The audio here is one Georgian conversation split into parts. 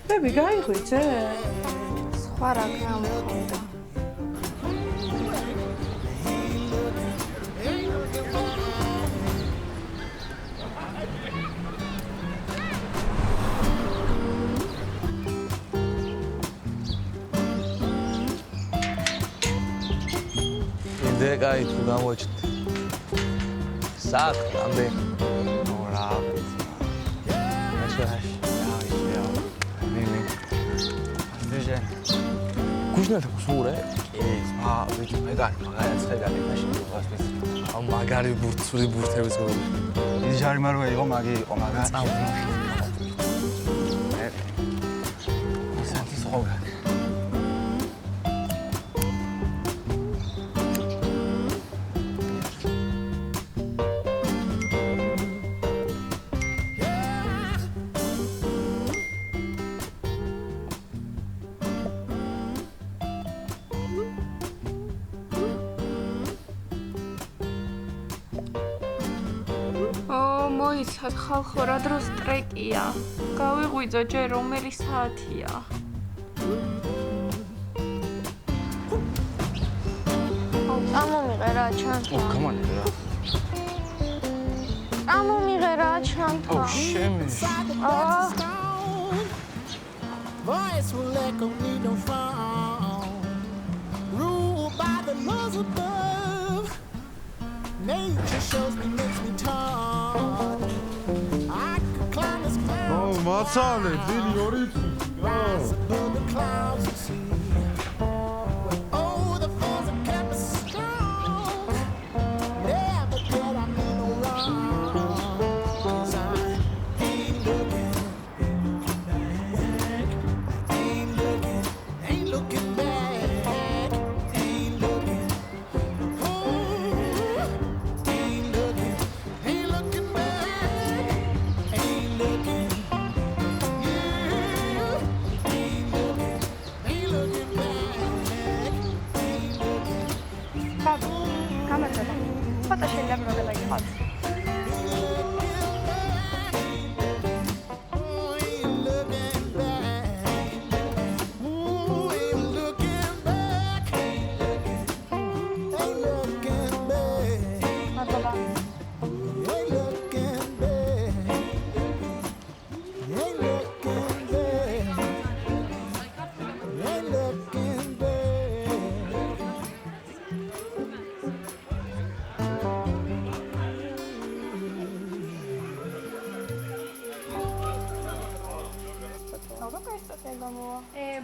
Baby, გაიღვიძე? სხვა რა გამხონდა. იდეკაი თუ გამოჩნდა. საქმე ამდენ. რა ეშაში. გუშინათ ხსურე? ის ვიცი მაგარი ხედავი მაშინ ვასწრებს. ამ მაგარი ბურთული ბურთების მოდი. ის ჯარი მარვა იყო მაგი იყო მაგა. ისანთის ხოლმე. მოიცად ხალხო რა დროს ტრეკია. გავიღვიძო ჯერ რომელი საათია. ამომიღე რა ჩანთა. გამონე რა. ამომიღე რა ჩანთა. შემის. Voice will echo me no frown. Ruled by the laws above. Nature shows me, makes me tall. I could climb this mountain. მაცალე, დილი 2 Rise above the clouds and see. Oh, the falls have kept me strong. Never did I mean no wrong. 'Cause I ain't looking back. Ain't looking back. Ain't looking. Oh, ain't looking back. Ain't looking. გამარჯობა. ფოტო შეიძლება მოგება იყოს.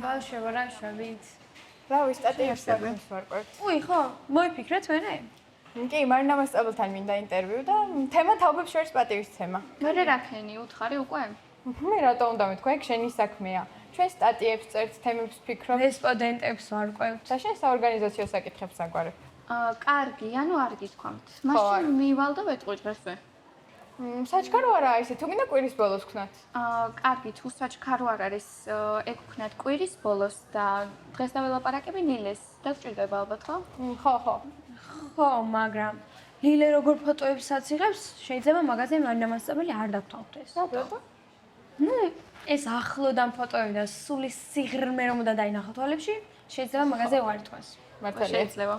ბავშვებო, რა შვებით? რავი, სტატიებს ვარკვევთ. უი, ხო, მოიფიქრეთ ვერე? კი, მარინა მასწავლებელთან მინდა ინტერვიუ და თემა თაობებს შორის პატივისცემა. მერე რაქენი, უთხარი უკვე? მე რატო უნდა მეთქვა, ეგ შენი საქმეა. ჩვენ სტატიებს წერთ, თემებს ვფიქრობ. რესპონდენტებს ვარკვევთ. და შენ საორგანიზაციო საკითხებს აგვარებ. კარგი, ანუ არ გითქვამთ. მაშინ მივალ და ვეტყვით რასვე. საჩქარო არა ისე, თუ გინდა კვირის ბოლოს ვქნათ. კარგი, თუ საჩქარო არ არის, ეგ ვქნათ კვირის ბოლოს და დღეს დაველაპარაკები ნილეს. და გჭირდება ალბათ, ხო? ხო. ხო, მაგრამ ლილე როგორ ფოტოებსაც იღებს, შეიძლება მაგაზე მარინა მასწავლებელი არ დაგთავდეს. საერთოდ? ეს ახლოდან ფოტოები და სული სიღრმე რომ უნდა დაინახო თვალებში, შეიძლება მაგაზე უარი თქვას. მართალია. შეიძლება.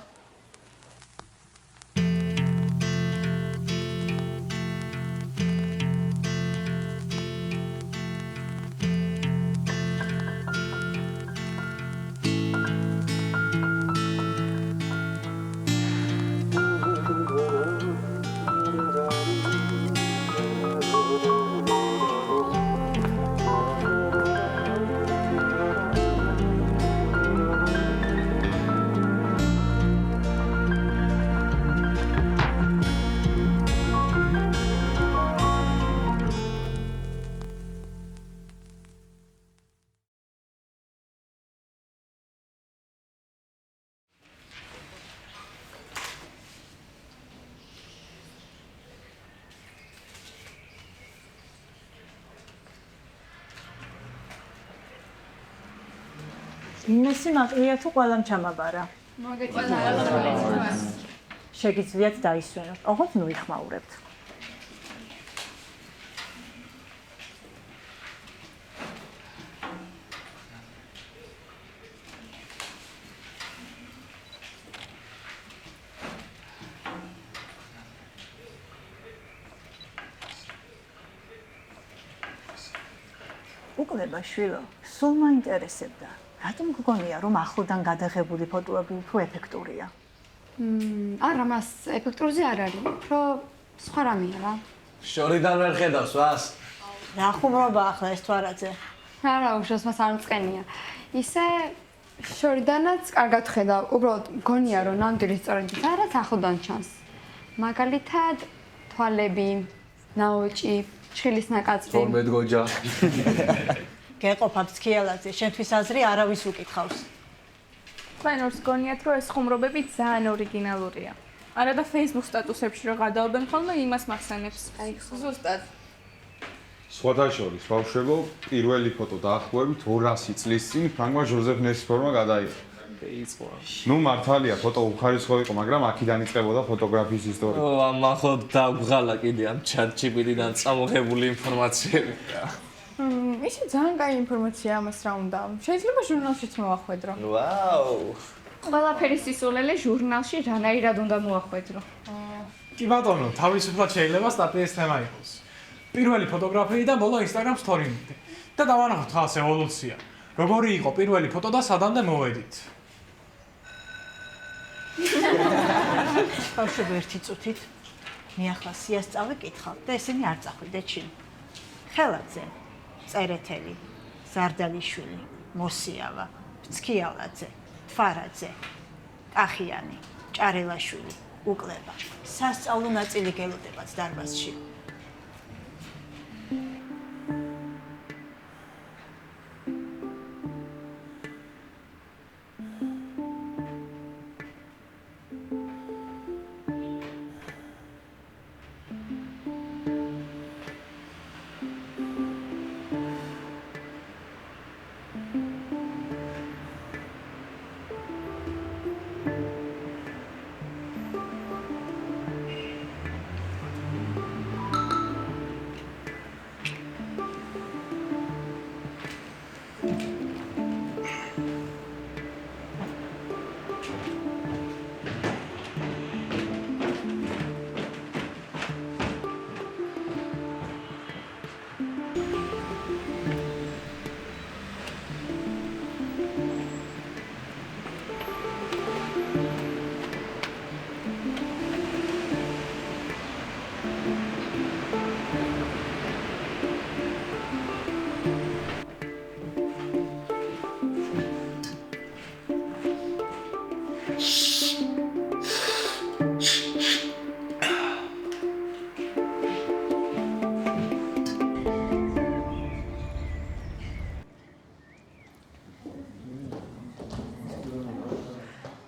იმესი მაკლია თუ ყველამ ჩამაბარა. შეგიძლიათ დაისვენოთ. ოღონდ ნუ იხმაურებთ. უკლება შვილო, სულ მაინტერესებდა. რატომ გგონია, რომ ახლოდან გადაღებული ფოტოები უფრო ეფექტურია? არა, მას ეფექტურზე არ არის, უფრო სხვა რამეა რა. შორიდან ვერ ხედავს ვას? რა ხუმრობა ახლა ეს თვარაძე? არა, უშავს მას არ მწყენია. ისე შორიდანაც კარგად ხედავ, უბრალოდ მგონია, რომ ნამდვილი სწორედით არაც ახლოდან ჩანს. მაგალითად, თვალები, ნაოჭი, ჩხილის ნაკაწრი. 12 გოჯა. გეყოფათ ცქიელაძე, შენთვის აზრი არავის უკითხავს. თქვენ ორს გონიათ, რომ ეს ხუმრობები ძალიან ორიგინალურია. არა და Facebook სტატუსებში რო გადაობენ ხოლმე იმას მახსენებს. აი, ზუსტად. სხვათა შორის, ბავშვებო, პირველი ფოტო დაახლოებით 200 წლის წინ ფრანგმა ჟოზეფ ნესიფორმა გადაიღო. იწყო. ნუ მართალია, ფოტო უხარისხო იყო, მაგრამ აქედან იწყებოდა ფოტოგრაფიის ისტორია. ამან ხო დაგვღალა კიდე ამ ChatGPT-დან წამოღებული ინფორმაციები. ისე ძალიან კაი ინფორმაცია ამას რა უნდა. შეიძლება ჟურნალშიც მოვახვედრო. ვაუ. ყველაფერი სისულელე ჟურნალში რანაირად უნდა მოახვედრო. კი ბატონო, თავისუფლად შეიძლება სტატიის თემა იყოს. პირველი ფოტოგრაფიიდან ბოლო Instagram story-მდე. და დავანახოთ ხალხს ევოლუცია. როგორი იყო პირველი ფოტო და სადამდე მოვედით? ბავშვები ერთი წუთით მე ახლა სიასწავლე კითხავთ და ესენი არ წახვიდეთ შინ. ხელაძე, წერეთელი, ზარდალიშვილი, მოსიავა, ფცქიალაძე, თვარაძე, კახიანი, ჭარელაშვილი, უკლება. სასწავლო ნაწილი გელოდებათ დარბაზში.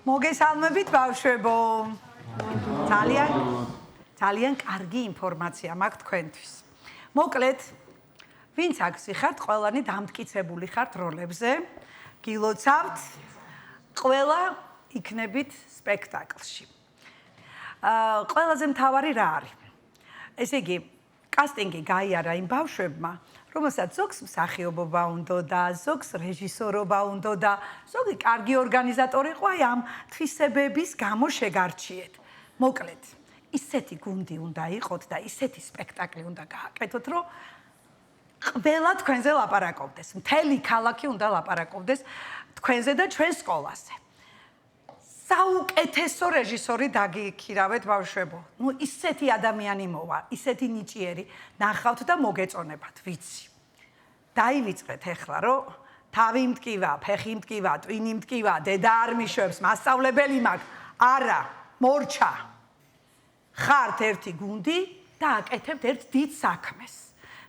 მოგესალმებით ბავშვებო. ძალიან კარგი ინფორმაცია მაქვს თქვენთვის. მოკლედ, ვინც აქ ხართ, ყველანი დამტკიცებული ხართ როლებზე. გილოცავთ, ყველა იქნებით სპექტაკლში. ყველაზე მთავარი რა არის? ესე იგი, კასტინგი გაიარა იმ ბავშვებმა, რომელსაც ზოგს მსახიობობა უნდა და ზოგს რეჟისორობა უნდა და ზოგი კარგი ორგანიზატორი ყო აი ამ თვისებების გამო შეგარჩიეთ. მოკლედ, ისეთი გუნდი უნდა იყოთ და ისეთი სპექტაკლი უნდა გააკეთოთ, რომ ყველა თქვენზე ლაპარაკობდეს. მთელი ქალაქი უნდა ლაპარაკობდეს თქვენზე და ჩვენ სკოლაზე. საუკეთესო რეჟისორი დაგიქირავეთ ბავშვებო. ნუ ისეთი ადამიანი მოვა, ისეთი ნიჭიერი, ნახავთ და მოგეწონებათ, ვიცი. დაივიწყეთ ახლა, რომ თავი მტკივა, ფეხი მტკივა, ტვინი მტკივა, დედა არ მიშვებს, მასწავლებელი მაქვს. არა, მორჩა. ხართ ერთი გუნდი და აკეთებთ ერთ დიდ საქმეს.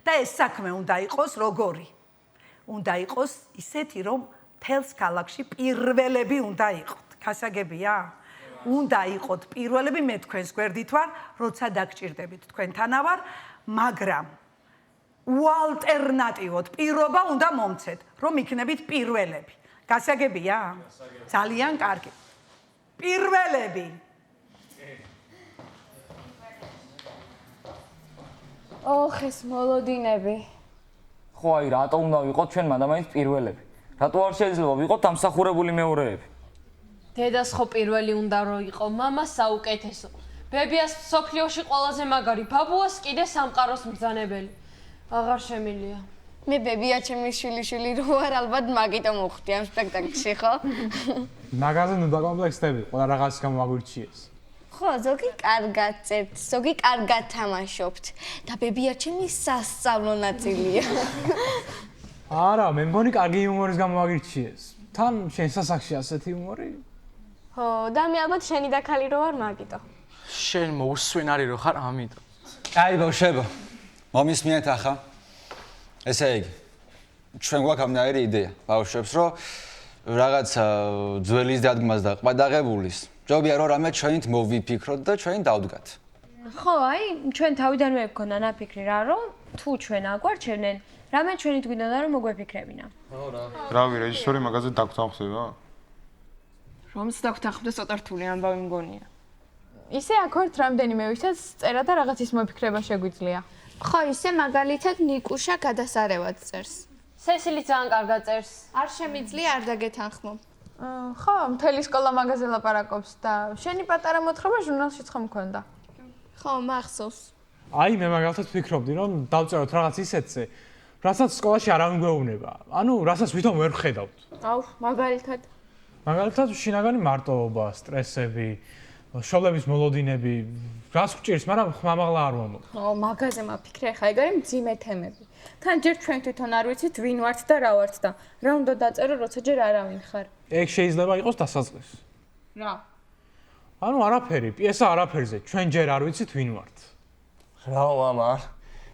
და ეს საქმე უნდა იყოს როგორი? უნდა იყოს ისეთი, რომ თელს ქალაქში პირველები უნდა იყოთ. გასაგებია? უნდა იყოთ პირველები, მე თქვენს გვერდით ვარ, როცა დაგჭირდებით თქვენთანა ვარ, მაგრამ უალტერნატივოდ პირობა უნდა მომცეთ, რომ იქნებით პირველები. გასაგებია? ძალიან კარგი. პირველები. ოხ, ეს მოლოდინები. ხო, აი, რატო უნდა ვიყოთ ჩვენ მადამაინც პირველები? რატო არ შეიძლება ვიყოთ დამსახურებული მეორეები? დედას ხო პირველი უნდა რომ იყო, მამა საუკეთესო. ბებიას სოფლიოში ყველაზე მაგარი, ბაბუას კიდე სამყაროს მბრძანებელი. აღარ შემილია. მე ბებია ჩემი შვილი რო არ ალბათ მაგიტო მოხვდი ამ სპექტაკლში, ხო? მაგაზე ნუ დაკომპლექსდები, ყველა რაღაც გამოაგვირჩიეს. ხო, ზოგი კარგად წერთ, ზოგი კარგად თამაშობთ და ბებია ჩემი სასწავლო ნაწილია. არა, მე მგონი კარგი იუმორის გამოაგვირჩიეს. თან შენ სასახში ასეთი იუმორი? ხო, და მე ალბათ შენი და ქალი რო არ მაგიტო. შენ მოუსვენარი რო ხარ ამიტომ. აი ბავშვებო, მომისმენთ ახლა. ესე იგი, ჩვენ გვაქვს ამდენაირი იდეა ბავშვებს, რომ რაღაც ძველის დადგმას და ყბადაღებულის ჯობია რომ რამე ჩვენით მოვიფიქროთ და ჩვენ დავდგათ. ხო, აი, ჩვენ თავიდანვე გქონდა ნაფიქრი რა, რომ თუ ჩვენ აგვარჩევენ, რამე ჩვენით გვინდოდა რომ მოგვეფიქრებინა. ხო რა. რავი, რეჟისორი მაგაზე დაგვთანხმდება? რომს დაგვთანხმდა ცოტა რთული ამბავი მგონია. ისე აქ ვართ რამდენიმე ვისაც წერა და რაღაცის მოფიქრება შეგვიძლია. ხო, ისე მაგალითად ნიკუშა გადასარევად წერს. სესილი ძალიან კარგად წერს. არ შემიძლია არ დაგეთანხმო. ხო, მთელი სკოლა მაგაზე ლაპარაკობს და შენი პატარა მოთხრობა ჟურნალშიც ხომ მქონდა? ხო, მახსოვს. აი, მე მაგალითად ვფიქრობდი, რომ დავწეროთ რაღაც ისეთზე, რასაც სკოლაში არავინ გვეუბნება. ანუ, რასაც ვითომ ვერ ვხედავთ. აუ, მაგალითად. მაგალითად, შინაგანი მარტოობა, სტრესები, შოლების მოლოდინები, რას გვჭირს, მაგრამ ხმამაღლა არ მომო. ო, მაგაზე მაფიქრე, ხა ეგ არის მძიმე თემები. თან ჯერ ჩვენ თვითონ არ ვიცით ვინ ვართ და რა ვართ და რა უნდა დაწერო, როცა ჯერ არავინ ხარ. ეგ შეიძლება იყოს დასაწყისი. რა? ანუ არაფერი, პიესა არაფერზე, ჩვენ ჯერ არ ვიცით ვინ ვართ. რა მამა?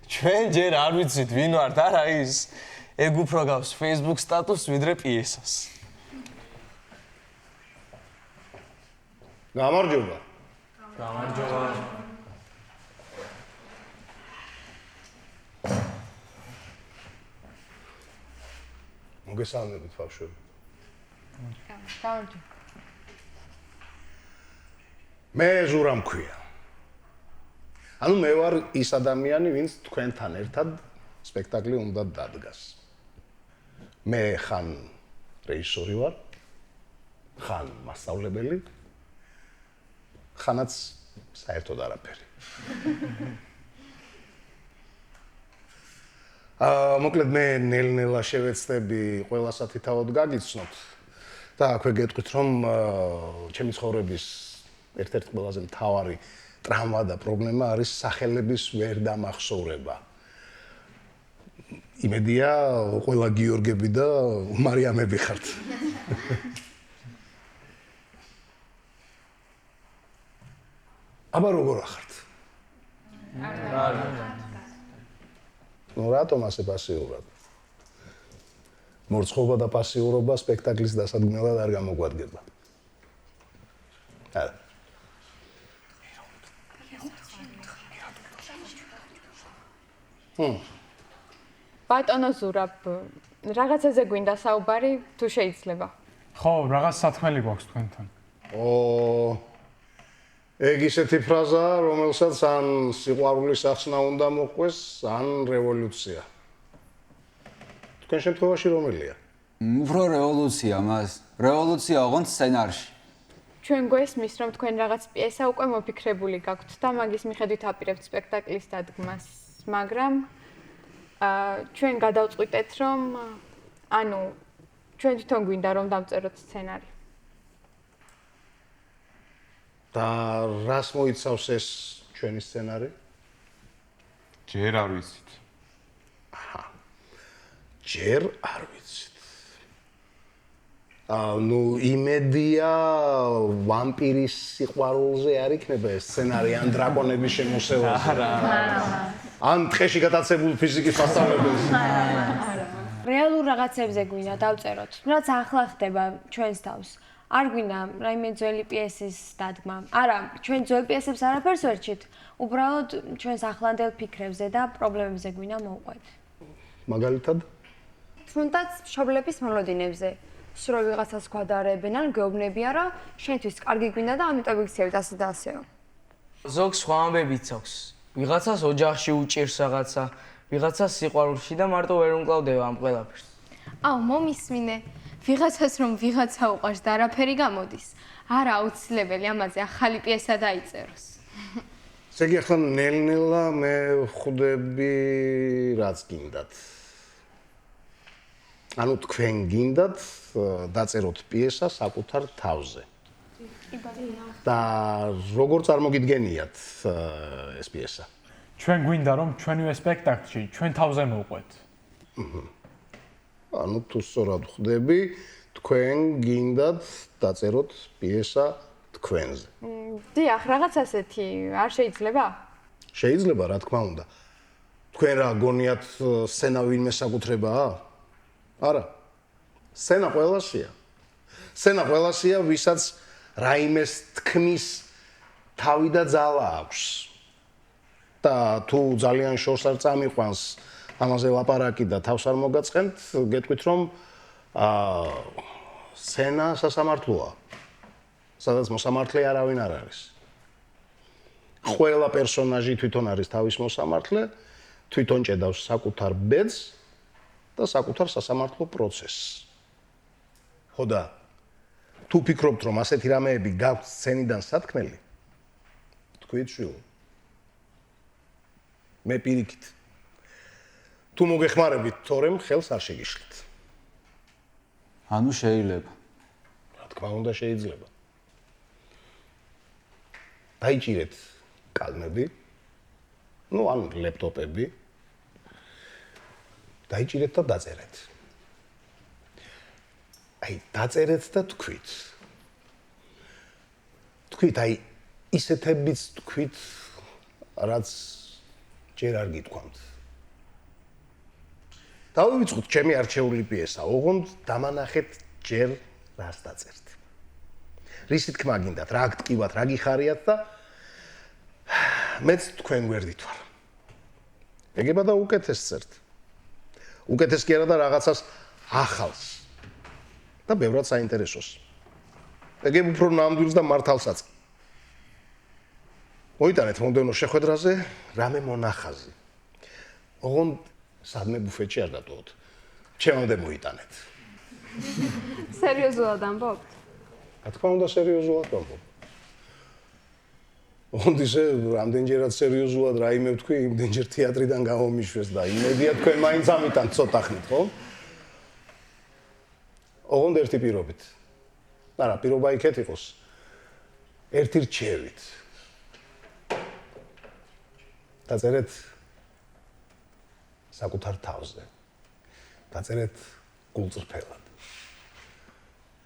ჩვენ ჯერ არ ვიცით ვინ ვართ, არა ის. ეგ უფრო გავს Facebook სტატუსს ვიდრე პიესას. გამარჯობა. გამარჯობა. მოგესალმებით ბავშვები. გამარჯობა. მე ზურა მქვია. ანუ მე ვარ ის ადამიანი, ვინც თქვენთან ერთად სპექტაკლი უნდა დადგას. მე ხან რეჟისორი ვარ, ხან მასწავლებელი, ხანაც საერთოდ არაფერი. მოკლედ მე ნელ-ნელა შევეცდები ყველა სათითაოდ გაგიცნოთ და აქვე გეტყვით, რომ ჩემი ცხოვრების ერთ-ერთი ყველაზე მთავარი ტრავმა და პრობლემა არის სახელების ვერ დამახსოვრება. იმედია, ყველა გიორგები და მარიამები ხართ. აბა როგორ ახართ? ნუ რატომ ასე პასიურად? მორცხობა და პასიურობა სპექტაკლის დასადგმელად არ გამოგვადგება. არა. ბატონო ზურაბ, რაღაცაზე გვინდა საუბარი, თუ შეიძლება. ხო, რაღაც სათხმელი გვაქვს თქვენთან. ეგ ისეთი ფრაზაა, რომელსაც ან სიყვარულის ახსნა უნდა მოყვეს, ან რევოლუცია. თქვენ შემთხვევაში რომელია? უფრო რევოლუცია მას. რევოლუცია ოღონდ სცენარში. ჩვენ გვესმის, რომ თქვენ რაღაც პიესა უკვე მოფიქრებული გაქვთ და მაგის მიხედვით აპირებთ სპექტაკლის დადგმას, მაგრამ ჩვენ გადავწყვიტეთ, რომ ანუ ჩვენ თვითონ გვინდა რომ დავწეროთ სცენარი. და რას მოიცავს ეს ჩვენი სცენარი? ჯერ არ ვიცით. აჰა. ჯერ არ ვიცით. ნუ იმედია ვამპირის სიყვარულზე არ იქნება ეს სცენარი ან დრაკონების შემოსევაზე. არა. ან ტყეში გატაცებული ფიზიკის მასწავლებელს. რეალურ რაღაცებზე გვინდა დავწეროთ. რაც ახლა ხდება ჩვენს თავს. არ გვინდა რაიმე ძველი პიესის დადგმა. არა, ჩვენ ძველ პიესებს არაფერს ვერჩით. უბრალოდ ჩვენს ახლანდელ ფიქრებზე და პრობლემებზე გვინდა მოვყვეთ. მაგალითად? თუნდაც მშობლების მოლოდინებზე. სულ ვიღაცას გვადარებენ ან გვეუბნებიან, რომ შენთვის კარგი გვინდა და ამიტომ იქცევით ასე და ასეო. ზოგს სხვა ამბებიც აქვს. ვიღაცას ოჯახში უჭირს რაღაცა, ვიღაცას სიყვარულში და მარტო ვერ უმკლავდება ამ ყველაფერს. აუ, მომისმინე. ვიღაცას რომ ვიღაცა უყვარს და არაფერი გამოდის. არა აუცილებელი ამაზე ახალი პიესა დაიწეროს. ესე იგი ახლა ნელ-ნელა მე ხვდები რაც გინდათ. ანუ თქვენ გინდათ დაწეროთ პიესა საკუთარ თავზე. და როგორ წარმოგიდგენიათ ეს პიესა? ჩვენ გვინდა რომ ჩვენივე სპექტაკლში ჩვენ თავზე მოვყვეთ. ანუ თუ სწორად ხვდები, თქვენ გინდათ დაწეროთ პიესა თქვენზე. დიახ, რაღაც ასეთი არ შეიძლება? შეიძლება, რა თქმა უნდა. თქვენ რა გონიათ სცენა ვინმე საკუთრებაა? არა. სცენა ყველასია. სცენა ყველასია, ვისაც რაიმეს თქმის თავი და ძალა აქვს. და თუ ძალიან შორს არ წამიყვანს ამაზე ლაპარაკი და თავს არ მოგაწყენთ, გეტყვით რომ სცენა სასამართლოა. სადაც მოსამართლე არავინ არ არის. ყველა პერსონაჟი თვითონ არის თავის მოსამართლე, თვითონ ჭედავს საკუთარ ბედს და საკუთარ სასამართლო პროცესს. ხო და თუ ფიქრობთ რომ ასეთი რამეები გაქვთ სცენიდან სათქმელი, თქვით შვილო. მე პირიქით. თუ მოგეხმარებით, თორემ ხელს არ შეგიშლით. ანუ შეიძლება. რა თქმა უნდა შეიძლება. დაიჭირეთ კალმები, ну, ან ლეპტოპები. დაიჭირეთ და დაწერეთ. აი, დაწერეთ და თქვით. თქვით, აი, ისეთებიც თქვით, რაც ჯერ არ გითქვამთ. დავივიწყოთ ჩემი არჩეული პიესა, ოღონდ დამანახეთ ჯერ რას დაწერთ. რისი თქმა გინდათ, რა გტკივათ, რა გიხარიათ და მეც თქვენ გვერდით ვარ. ეგება და უკეთეს წერთ. უკეთეს კი არა და რაღაცას ახალს და ბევრად საინტერესოს. ეგებ უფრო ნამდვილს და მართალსაც. მოიტანეთ მომდევნო შეხვედრაზე რამე მონახაზი. ოღონდ სადმე ბუფეტში არ დატოვოთ. ჩემამდე მოიტანეთ. სერიოზულად ამბობთ? რა თქმა უნდა სერიოზულად ვამბობ. ოღონდ ისე რამდენჯერაც სერიოზულად რაიმე ვთქვი, იმდენჯერ თეატრიდან გამომიშვეს და იმედია თქვენ მაინც ამიტან ცოტა ხნით, ხო? ოღონდ ერთი პირობით. არა, პირობა იქეთ იყოს. ერთი რჩევით. დაწერეთ საკუთარ თავზე. დაწერეთ გულწრფელად.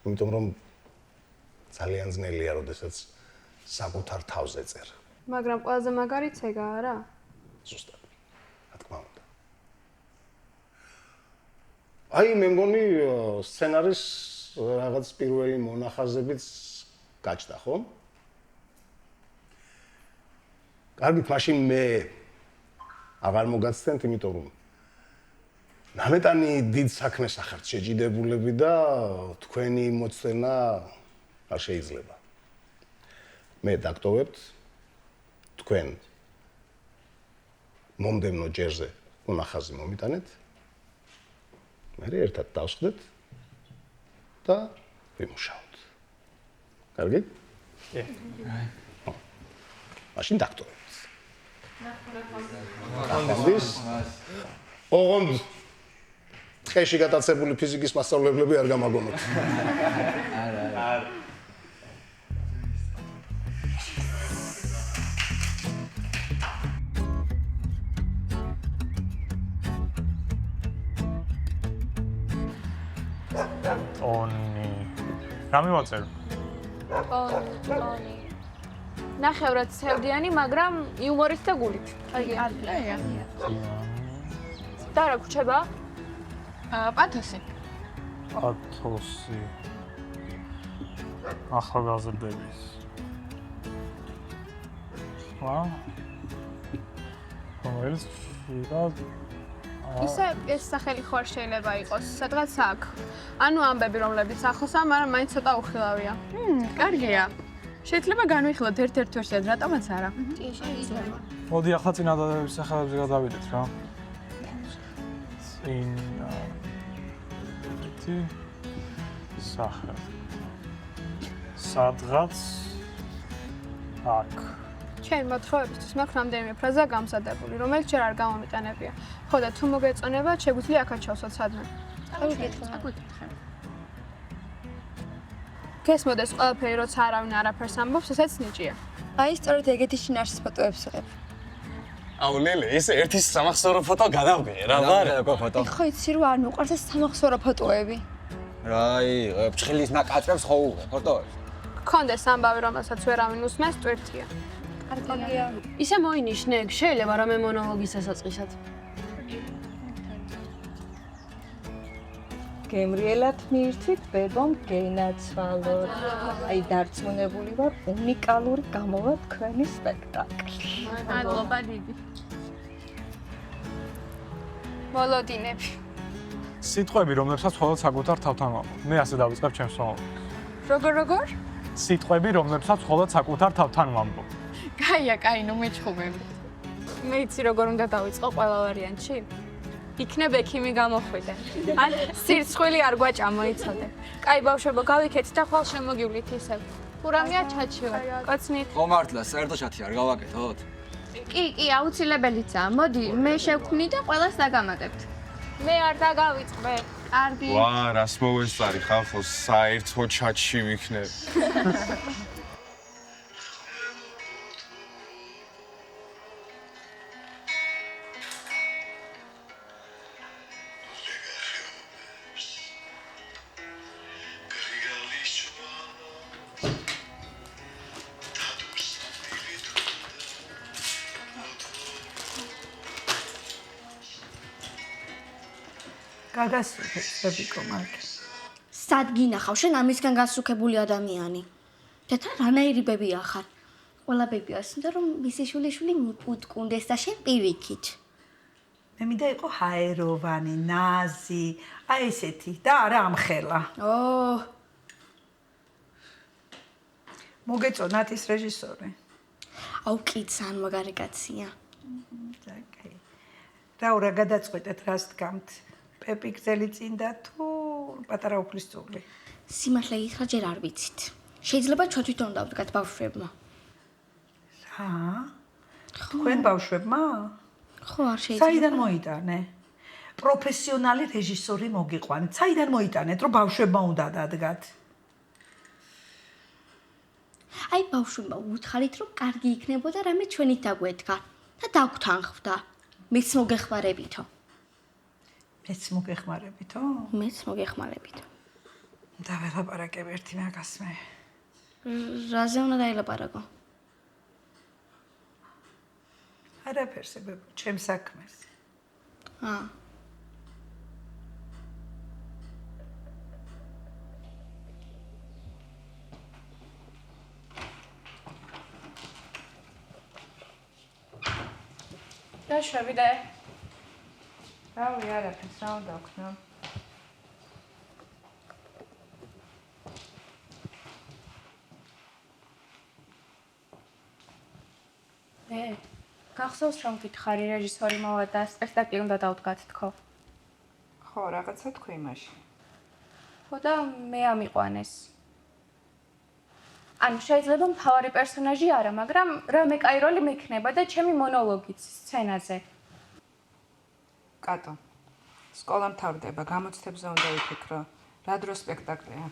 იმიტომ რომ ძალიან ძნელია, როდესაც საკუთარ თავზე წერ. მაგრამ ყველაზე მაგარიც ეგა არა? ზუსტად. რა თქმა უნდა. აი, მე მგონი სცენარის რაღაც პირველი მონახაზებიც გაჩნდა, ხო? კარგით, მაშინ მე აღარ მოგაცდენთ, იმიტომ რომ ნამეტანი დიდ საქმეს ახართ შეჯიდებულები და თქვენი მოცენა არ შეიძლება. მე დაგტოვებთ თქვენ მომდევნო ჯერზე მონახაზი მომიტანეთ. მე ერთად დავსხდეთ და ვიმუშაოთ. კარგი? კი. მაშინ დაგტოვებთ. ნახონდეს. ოღონდ ტყეში გატაცებული ფიზიკის მასწავლებლები არ გამაგონოთ. არა, არა. ტონი. რა მივაწერო? ტონი. ნახევრად ცევდიანი, მაგრამ იუმორისტთა გულით. აი, არია. და რა გრჩება? პათოსი. პათოსი. ახალგაზრდების. ხა? რომელიც ხშირად ისე ეს სახელი ხო არ შეიძლება იყოს, სადღაც აქ. ანუ ამბები, რომლებიც ახლოსაა, მაგრამ მაინც ცოტა უხილავია. კარგია. შეიძლება განვიხილოთ ერთ-ერთ ვერსიად, რატომაც არა? შეიძლება. მოდი ახლა წინადადების სახელებზე გადავიდეთ რა. სახე. სადღაც აქ. ჩემ მოთხოვებისთვის მაქვს რამდენიმე ფრაზა გამზადებული, რომელიც ჯერ არ გამომიყენებია. ხო და თუ მოგეწონებათ, შეგვიძლია აქაც ჩავსვათ სადმე. გესმოდეს ყველაფერი, როცა არავინ არაფერს ამბობს, ესეც ნიჭია. აი, სწორედ ეგეთი შინაარსის ფოტოებს ვიღებ. აუ ლელე, ეს ერთი სამახსოვრო ფოტო გადავგე რა მარე. ხო იცი რომ არ მიყვარს ეს სამახსოვრო ფოტოები. რაი, ფჭხილის ნაკაწებს ხო უღე ფოტოებს. გქონდეს ამბავი, რომელსაც ვერავინ უსმენს, ტვირთია. კარგია. ისე მოინიშნე, შეიძლება რამე მონოლოგის დასაწყისად. გემრიელად მიირთვით ბებომ გენაცვალოთ. აი დარწმუნებული ვარ, უნიკალური გამოვა თქვენი სპექტაკლი. მადლობა დიდი. მოლოდინები. სიტყვები, რომლებსაც მხოლოდ საკუთარ თავთან ვამბობ. მე ასე დავიწყებ ჩემს სვამობას. როგორ? სიტყვები, რომლებსაც მხოლოდ საკუთარ თავთან ვამბობ. კაია, კაი, ნუ მეჩხუბები. მე იცი როგორ უნდა დავიწყო ყველა ვარიანტში? იქნებ ექიმი გამოხვიდე. ან სირცხვილი არ გვაჭამო, იცოდე. კაი, ბავშვებო, გავიქეთ და ხვალ შემოგივლით ისევ. ხურამია ჩაჩივარ. კოცნით. ხო მართლა, საერთოდ ჩათი არ გავაკეთოთ? კი, აუცილებელიცაა. მოდი, მე შევქმნი და ყველას დაგამატებთ. მე არ დაგავიწყბე. კარგი. ვა, რას მოვესწარი ხალხო, საერთო ჩატში ვიქნებ. გაგასწრები კომარკი. სად გინახავ შენ ამისგან გასუქებული ადამიანი? თეთა რანაირი ბებია ხარ? ყველა ბებია ასნდა რომ მისი შვილიშვილი მიპუტკუნდეს და შენ პირიქით. მე მინდა იყო ჰაეროვანი, ნაზი, აი ესეთი და არა ამხელა. მოგეწონათ ის რეჟისორი? აუ კი ძალიან მაგარი კაცია. ოკეი. რაო რა გადაწყვეტეთ რას დგამთ? პეპი გზელი წინდა თუ პატარა უფლისწული? სიმართლე გითხრა ჯერ არ ვიცით. შეიძლება ჩვენ თვითონ დავდგათ ბავშვებმა. რა? თქვენ ბავშვებმა? ხო, არ შეიძლება. საიდან მოიტანე? პროფესიონალი რეჟისორი მოგიყვანეთ. საიდან მოიტანეთ, რომ ბავშვებმა უნდა დადგათ? აი ბავშვებმა უთხარით, რომ კარგი იქნებოდა რამე ჩვენით დაგვედგა და დაგვთანხმდა. მეც მოგეხმარებითო. მეც მოგეხმარებითო? მეც მოგეხმარებითო. დაველაპარაკებ ერთი მაგას მე. რაზე უნდა დაელაპარაკო? არაფერს, ჩემ საქმეს. დაშვებიდე. რავი, არაფერს, რა უნდა ვქნო? გახსოვს რომ გითხარი რეჟისორი მოვა და სპექტაკლი უნდა დავდგათ თქო? ხო, რაღაცა თქვი მაშინ. ხო და მე ამიყვანეს. ანუ შეიძლება მთავარი პერსონაჟი არა, მაგრამ რამე კაი როლი მექნება და ჩემი მონოლოგიც სცენაზე. კატო. სკოლა მთავრდება, გამოცდებზე უნდა ვიფიქრო. რა დრო სპექტაკლია?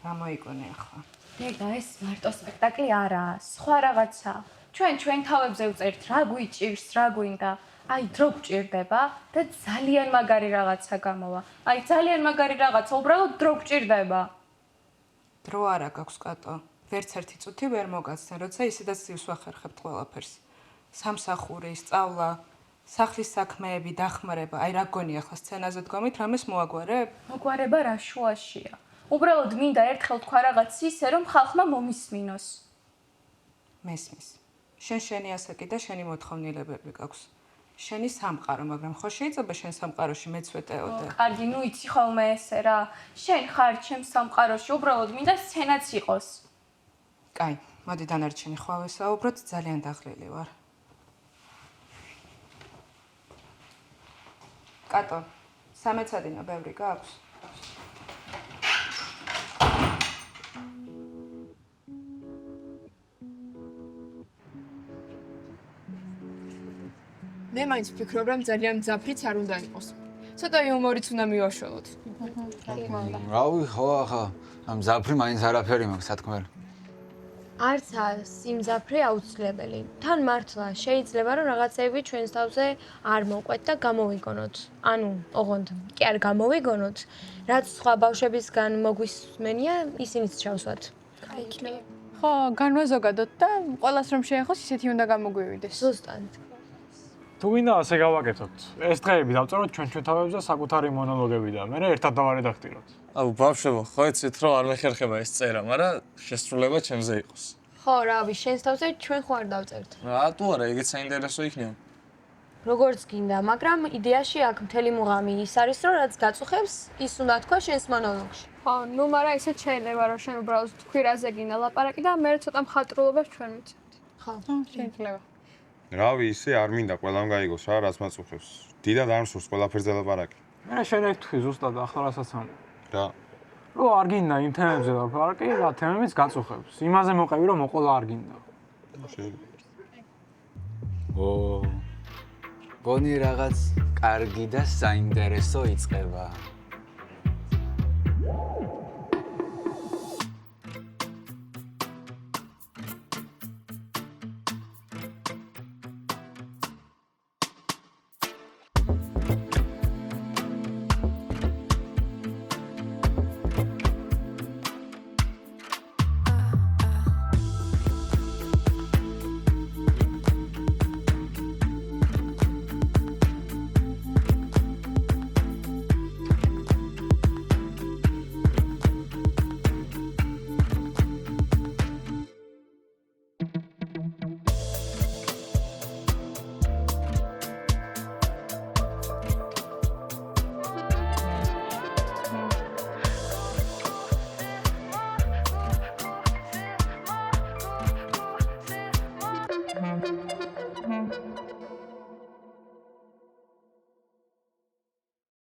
რა მოიგონე ახლა? ნეგა, ეს მარტო სპექტაკლი არაა, სხვა რაღაცა. ჩვენ თავებზე ვწერთ, რა გვიჭირს, რა გვინდა. აი, დრო გჭირდება და ძალიან მაგარი რაღაცა გამოვა. აი, ძალიან მაგარი რაღაცა, უბრალოდ დრო გჭირდება. დრო არა გაქვს კატო. ვერც ერთი წუთი ვერ მოგაცნე, როცა ისედაც ძილს ვახერხებთ ყველაფერს. სამსახური, სწავლა, სახლის საქმეები, დახმარება. აი, რა გონი ახლა სცენაზე დგომით, რამეს მოაგვარებ? მოგვარება რა შუაშია. უბრალოდ მინდა ერთხელ თქვა რაღაც ისე, რომ ხალხმა მომისმინოს. მესმის. შენი ასაკი და შენი მოთხოვნილებები გაქვს. შენი სამყარო, მაგრამ ხო შეიძლება შენ სამყაროში მეც ვეტეოდე? კარგი, ნუ იცი ხოლმე ესე რა. შენ ხარ ჩემს სამყაროში, უბრალოდ მინდა სცენაც იყოს. კაი, მოდი დანარჩენი ხვალ ვესაუბროთ, ძალიან დაღლილი ვარ. კატო, სამეცადინო ბევრი გაქვს? მე მაინც ვფიქრობ, რომ ძალიან მძაფრიც არ უნდა იყოს. ცოტა იუმორიც უნდა მივაშველოთ. რავი, ხო ახლა ამ ზაფრი მაინც არაფერი მაქვს, სათქმელი. არც სიმძაფრე აუცილებელი. თან მართლა შეიძლება რომ რაღაცეები ჩვენს თავზე არ მოყვეთ და გამოვიგონოთ. ანუ, ოღონდ კი არ გამოვიგონოთ, რაც სხვა ბავშვებისგან მოგვისმენია, ისინიც ჩავსვათ. იქნება. ხო, განვაზოგადოთ და ყველას რომ შეეხოს, ისეთი უნდა გამოგვივიდეს. ზუსტად. თუ გინდა ასე გავაკეთოთ. ეს დღეები დავწეროთ ჩვენ თავებზე საკუთარი მონოლოგები და მე ერთად დავარედაქტიროთ. აუ ბავშვებო, ხო იცით რომ არ მეხერხება ეს წერა, მაგრამ შესრულება ჩემზე იყოს. ხო, რავი, შენს თავზე ჩვენ ხო არ დავწერთ. რატო არა, ეგეც საინტერესო იქნება. როგორც გინდა, მაგრამ იდეაში აქ მთელი მუღამი ის არის, რომ რაც გაწუხებს, ის უნდა თქვა შენს მონოლოგში. ხო, ნუ მაგრამ ისე შეიძლება რომ შენ უბრალოდ თქვი რაზე გინდა ლაპარაკი და მე ცოტა მხატვრულობას ჩვენ ვიცით. ხო, შეიძლება. რავი, ისე არ მინდა ყველამ გაიგოს რა, რაც მაწუხებს. დიდად არ მსურს ყველაფერზე ლაპარაკი. მე შენ ეგ თქვი ზუსტად ახლა რასაც ამბობ. რა? რომ არ გინდა იმ თემებზე ლაპარაკი, რა თემებიც გაწუხებს. იმაზე მოყევი რომ მოყოლა არ გინდა. გონი რაღაც კარგი და საინტერესო იწყება.